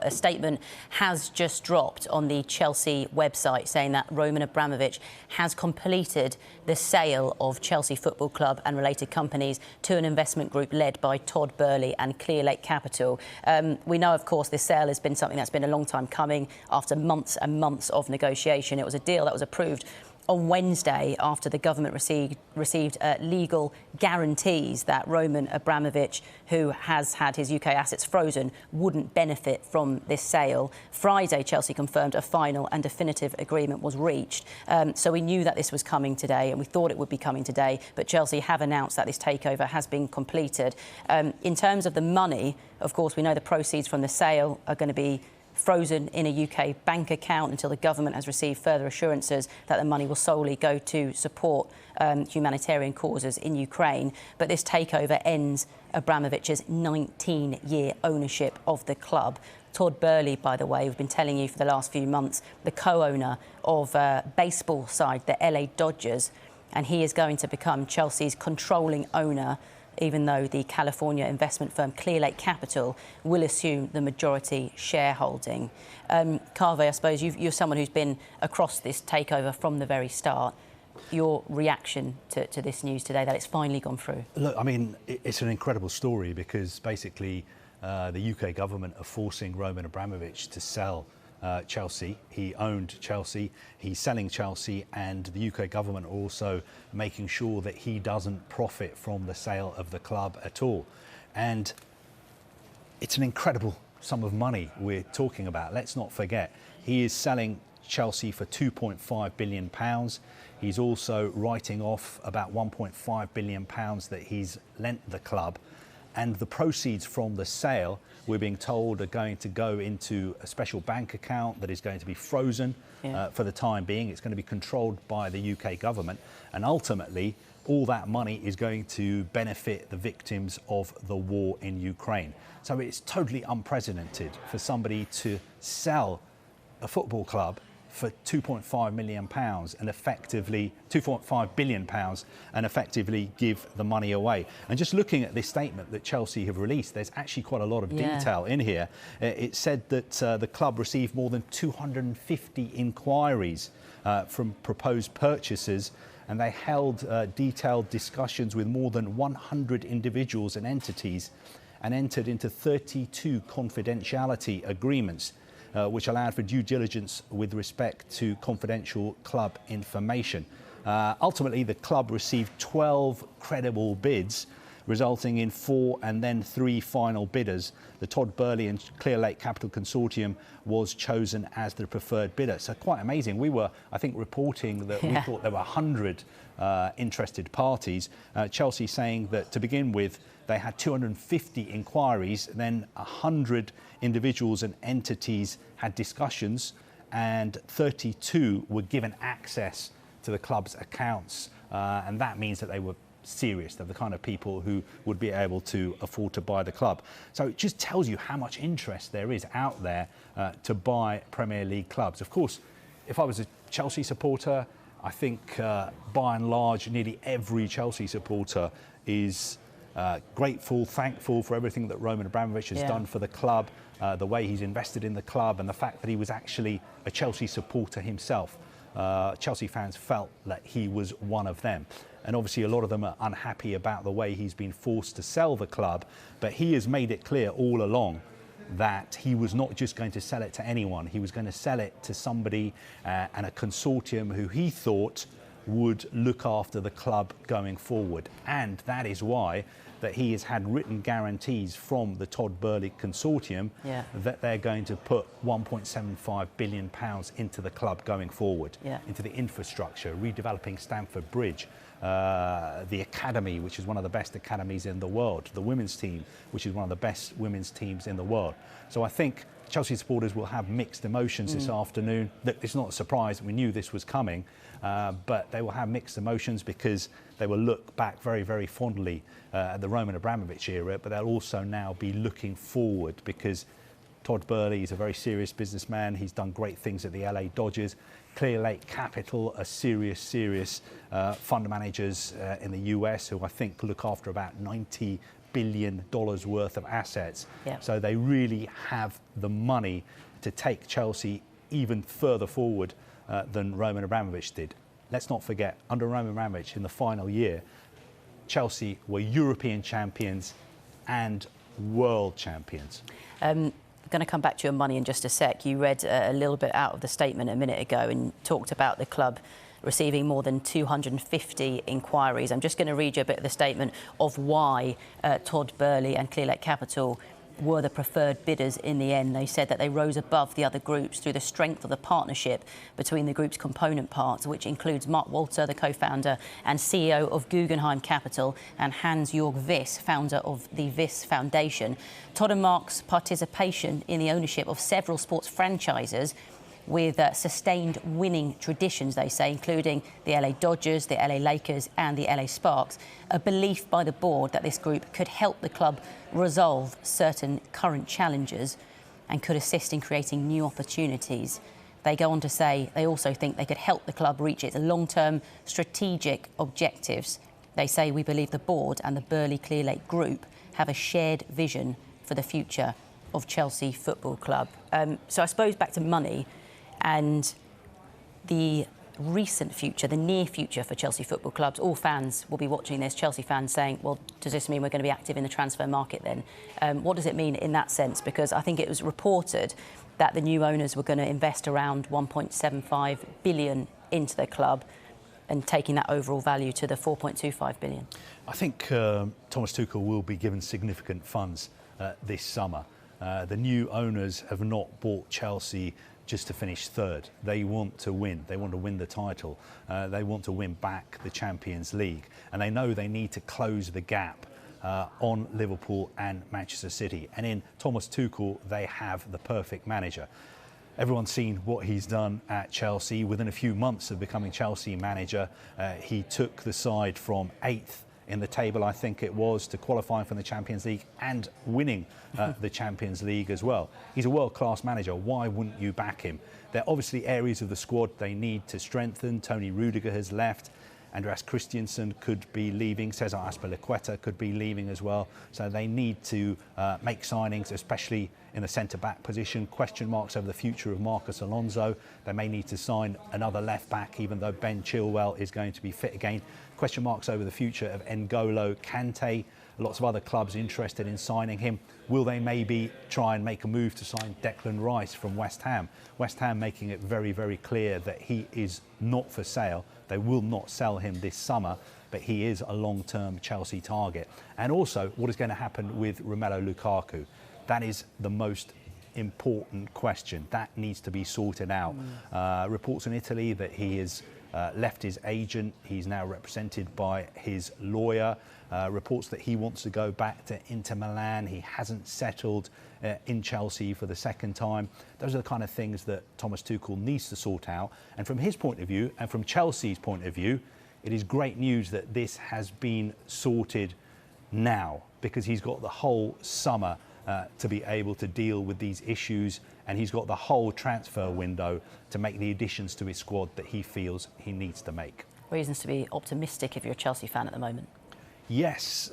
A statement has just dropped on the Chelsea website saying that Roman Abramovich has completed the sale of Chelsea Football Club and related companies to an investment group led by Todd Boehly and Clearlake Capital. We know, of course, this sale has been something that's been a long time coming after months and months of negotiation. It was a deal that was approved on Wednesday after the government received legal guarantees that Roman Abramovich, who has had his UK assets frozen, wouldn't benefit from this sale. Friday, Chelsea confirmed a final and definitive agreement was reached. So we knew that this was coming today, and we thought it would be coming today, but Chelsea have announced that this takeover has been completed. In terms of the money, of course, we know the proceeds from the sale are going to be frozen in a UK bank account until the government has received further assurances that the money will solely go to support humanitarian causes in Ukraine. But this takeover ends Abramovich's 19-year ownership of the club. Todd Boehly, by the way, we've been telling you for the last few months, the co-owner of baseball side, the LA Dodgers, and he is going to become Chelsea's controlling owner, even though the California investment firm Clearlake Capital will assume the majority shareholding. Kaveh, I suppose you're someone who's been across this takeover from the very start. Your reaction to this news today, that it's finally gone through? Look, I mean, it's an incredible story because basically the UK government are forcing Roman Abramovich to sell Chelsea. He owned Chelsea, he's selling Chelsea, and the UK government are also making sure that he doesn't profit from the sale of the club at all. And it's an incredible sum of money we're talking about. Let's not forget, he is selling Chelsea for £2.5 billion. He's also writing off about £1.5 billion that he's lent the club. And the proceeds from the sale, we're being told, are going to go into a special bank account that is going to be frozen for the time being. It's going to be controlled by the UK government. And ultimately, all that money is going to benefit the victims of the war in Ukraine. So it's totally unprecedented for somebody to sell a football club for £2.5 million and effectively £2.5 billion and effectively give the money away. And just looking at this statement that Chelsea have released, there's actually quite a lot of detail in here. It said that the club received more than 250 inquiries from proposed purchasers, and they held detailed discussions with more than 100 individuals and entities and entered into 32 confidentiality agreements, which allowed for due diligence with respect to confidential club information. Ultimately, the club received 12 credible bids, resulting in 4 and then 3 final bidders. The Todd Boehly and Clearlake Capital consortium was chosen as the preferred bidder. So quite amazing. We were, I think, reporting that we thought there were 100 interested parties. Chelsea saying that to begin with, they had 250 inquiries, then 100 individuals and entities had discussions, and 32 were given access to the club's accounts. And that means that they were serious. They're the kind of people who would be able to afford to buy the club. So it just tells you how much interest there is out there to buy Premier League clubs. Of course, if I was a Chelsea supporter, I think by and large, nearly every Chelsea supporter is grateful, thankful for everything that Roman Abramovich has done for the club, the way he's invested in the club, and the fact that he was actually a Chelsea supporter himself. Chelsea fans felt that he was one of them. And obviously a lot of them are unhappy about the way he's been forced to sell the club, but he has made it clear all along that he was not just going to sell it to anyone. He was going to sell it to somebody and a consortium who he thought would look after the club going forward. And that is why that he has had written guarantees from the Todd Boehly consortium that they're going to put £1.75 billion into the club going forward, into the infrastructure, redeveloping Stamford Bridge, the academy, which is one of the best academies in the world, the women's team, which is one of the best women's teams in the world. So I think Chelsea supporters will have mixed emotions this afternoon. It's not a surprise, we knew this was coming, but they will have mixed emotions because they will look back very, very fondly at the Roman Abramovich era, but they'll also now be looking forward because Todd Boehly is a very serious businessman. He's done great things at the LA Dodgers. Clearlake Capital are serious fund managers in the US who I think look after about $90 billion worth of assets. Yeah. So they really have the money to take Chelsea even further forward than Roman Abramovich did. Let's not forget, under Roman Abramovich in the final year, Chelsea were European champions and world champions. I'm going to come back to your money in just a sec. You read a little bit out of the statement a minute ago and talked about the club receiving more than 250 inquiries. I'm just going to read you a bit of the statement of why Todd Boehly and Clearlake Capital were the preferred bidders in the end. They said that they rose above the other groups through the strength of the partnership between the group's component parts, which includes Mark Walter, the co-founder and CEO of Guggenheim Capital, and Hans-Jörg Wyss, founder of the Wyss Foundation. Todd and Mark's participation in the ownership of several sports franchises with sustained winning traditions, they say, including the LA Dodgers, the LA Lakers and the LA Sparks, a belief by the board that this group could help the club resolve certain current challenges and could assist in creating new opportunities. They go on to say they also think they could help the club reach its long-term strategic objectives. They say, we believe the board and the Boehly-Clearlake Group have a shared vision for the future of Chelsea Football Club. So I suppose back to money and the recent future, the near future for Chelsea Football Clubs. All fans will be watching this, Chelsea fans saying, well, does this mean we're going to be active in the transfer market then? What does it mean in that sense? Because I think it was reported that the new owners were going to invest around 1.75 billion into the club and taking that overall value to the 4.25 billion. I think Thomas Tuchel will be given significant funds this summer. The new owners have not bought Chelsea just to finish third. They want to win. They want to win the title. They want to win back the Champions League. And they know they need to close the gap on Liverpool and Manchester City. And in Thomas Tuchel, they have the perfect manager. Everyone's seen what he's done at Chelsea. Within a few months of becoming Chelsea manager, he took the side from 8th in the table, I think it was, to qualifying for the Champions League and winning the Champions League as well. He's a world-class manager. Why wouldn't you back him? There are obviously areas of the squad they need to strengthen. Tony Rudiger has left. Andreas Christensen could be leaving. Cesar Azpilicueta could be leaving as well. So they need to make signings, especially in the centre-back position. Question marks over the future of Marcus Alonso. They may need to sign another left-back, even though Ben Chilwell is going to be fit again. Question marks over the future of N'Golo Kante. Lots of other clubs interested in signing him. Will they maybe try and make a move to sign Declan Rice from West Ham? West Ham making it very, very clear that he is not for sale. They will not sell him this summer, but he is a long-term Chelsea target. And also, what is going to happen with Romelu Lukaku? That is the most important question. That needs to be sorted out. Reports in Italy that he has left his agent. He's now represented by his lawyer. Reports that he wants to go back to Inter Milan. He hasn't settled in Chelsea for the second time. Those are the kind of things that Thomas Tuchel needs to sort out. And from his point of view, and from Chelsea's point of view, it is great news that this has been sorted now, because he's got the whole summer to be able to deal with these issues, and he's got the whole transfer window to make the additions to his squad that he feels he needs to make. Reasons to be optimistic if you're a Chelsea fan at the moment. Yes,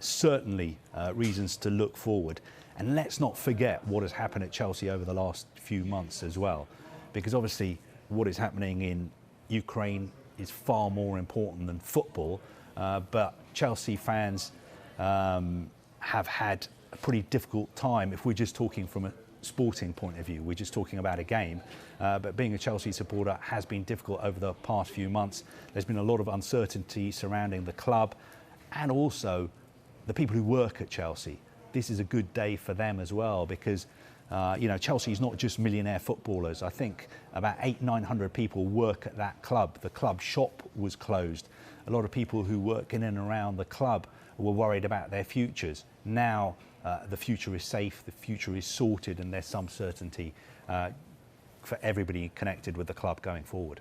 certainly reasons to look forward. And let's not forget what has happened at Chelsea over the last few months as well, because obviously what is happening in Ukraine is far more important than football, but Chelsea fans have had a pretty difficult time if we're just talking from a sporting point of view. We're just talking about a game, but being a Chelsea supporter has been difficult over the past few months. There's been a lot of uncertainty surrounding the club and also the people who work at Chelsea. This is a good day for them as well, because Chelsea is not just millionaire footballers. I think about 800-900 people work at that club. The club shop was closed. A lot of people who work in and around the club were worried about their futures. Now the future is safe, the future is sorted, and there's some certainty for everybody connected with the club going forward.